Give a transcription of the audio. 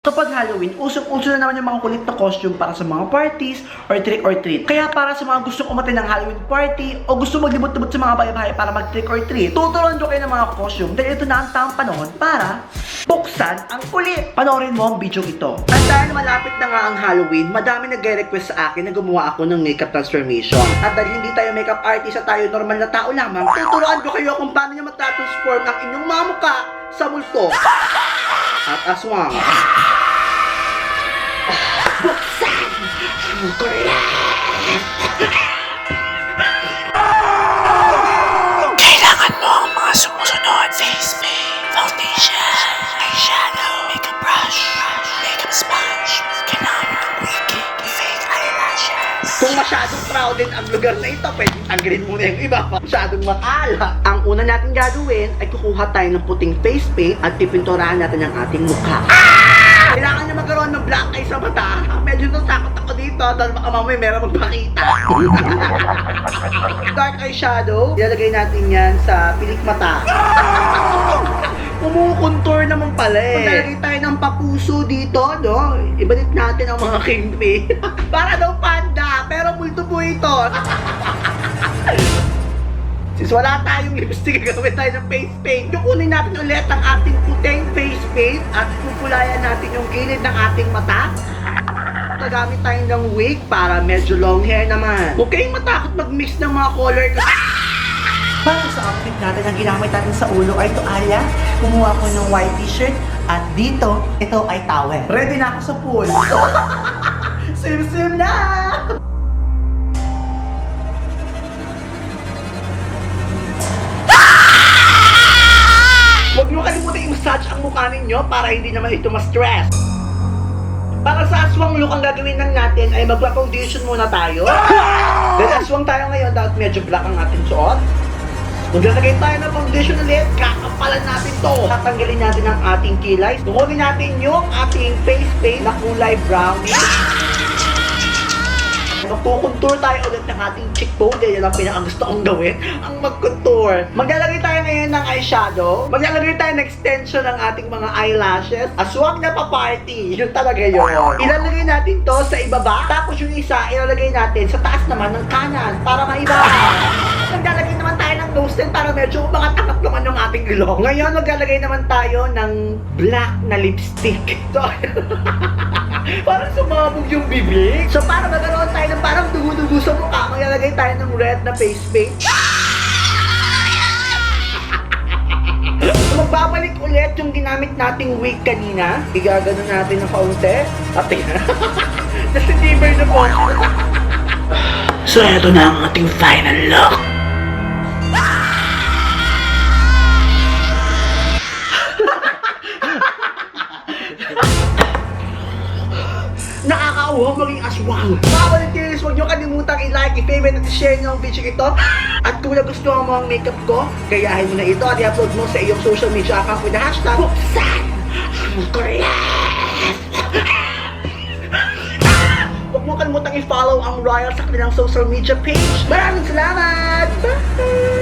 Kapag Halloween, usong-uso na naman yung mga kulit na costume para sa mga parties or trick or treat. Kaya para sa mga gustong umattend ng Halloween party o gusto maglibot-libot sa mga bahay-bahay para mag-trick or treat, tuturuan ko kayo ng mga costume dahil ito na ang tamang panahon para buksan ang kulit. Panoorin mo ang video ito. At dahil malapit na nga ang Halloween, madami nagre-request sa akin na gumawa ako ng makeup transformation. At dahil hindi tayo makeup artist at tayo normal na tao lamang, tuturuan ko kayo kung paano nyo matatransform ang inyong mga mukha sa multo at aswang. Buksan ang kulit! Kailangan mo ang mga sumusunod: face paint, foundation, eyeshadow, makeup brush, makeup sponge, kailangan mo ng wig, fake eyelashes. Kung masyadong crowded ang lugar na ito, pwedeng tanggalin muna yung iba. Masyadong makala. Ang una natin gagawin ay kukuha tayo ng puting face paint at pipinturahan natin ang ating mukha. Kailangan nyo magkaroon ng black eye sa mata. Medyo natakot ako dito dahil baka mamaya meron magpakita. Dark eyeshadow, ilalagay natin yan sa pilik mata. Kumukontour naman pala eh. Maglalagay tayo ng papuso dito, no? Ibalik natin ang mga kimpi. Para daw panda, pero multo po ito. Since wala tayong lipstick, gagawin tayo ng face paint. Kukunin natin ulit ang ating puting face paint at pupulayan natin yung gilid ng ating mata. Gagamit tayo ng wig para medyo long hair naman. Huwag kayong matakot mag-mix ng mga color. Para sa outfit natin, ang ginamit natin sa ulo ay toalya. Kumuha ko ng white t-shirt at dito, ito ay towel. Ready na ako sa pool. Swim na! Huwag nyo kalimutan i-massage ang mukha ninyo para hindi naman ito ma-stress. Para sa aswang look, ang gagawin lang natin ay magpa-foundation muna tayo. Dahil aswang tayo ngayon, dapat medyo black ang ating suot. Maglalagay tayo ng foundation ulit, kakapalan natin to. Tatanggalin natin ang ating kilay. Kukunin natin yung ating face paint na kulay brownish. Magkukontour tayo ulit ng ating cheekbone dahil yan ang pinakagusto kong gawin, ang mag-contour. Maglalagay tayo ngayon ng eyeshadow. Maglalagay tayo ng extension ng ating mga eyelashes. Aswang na pa-party. Yun talaga yun. Ilalagay natin to sa ibaba. Tapos yung isa, ilalagay natin sa taas naman ng kanan para maiba. Maglalagay naman tayo ng nose pen para medyo umangat-angat naman yung ating ilong. Ngayon, maglalagay naman tayo ng black na lipstick. So, parang sumabog yung bibig. So, para magkaroon tayo ng parang dugo-dugo sa mukha, maglalagay tayo ng red na face paint. So, magbabalik ulit yung ginamit nating wig kanina. Igagano natin ng kaunti. At tingnan. Nasi-deliver na po. So, eto na ang ating final look. Nakakauhaw maging aswang. Mga volunteers, huwag nyo kalimutang i-like, i-favorite at i-share nyo ang video ito. At kung nagustuhan mo ang makeup ko, gayahin mo na ito at i-upload mo sa iyong social media account with the hashtag Buksan ang Kulit. Huwag mo kalimutang i-follow ang Royal sa kanilang social media page. Maraming salamat! Bye!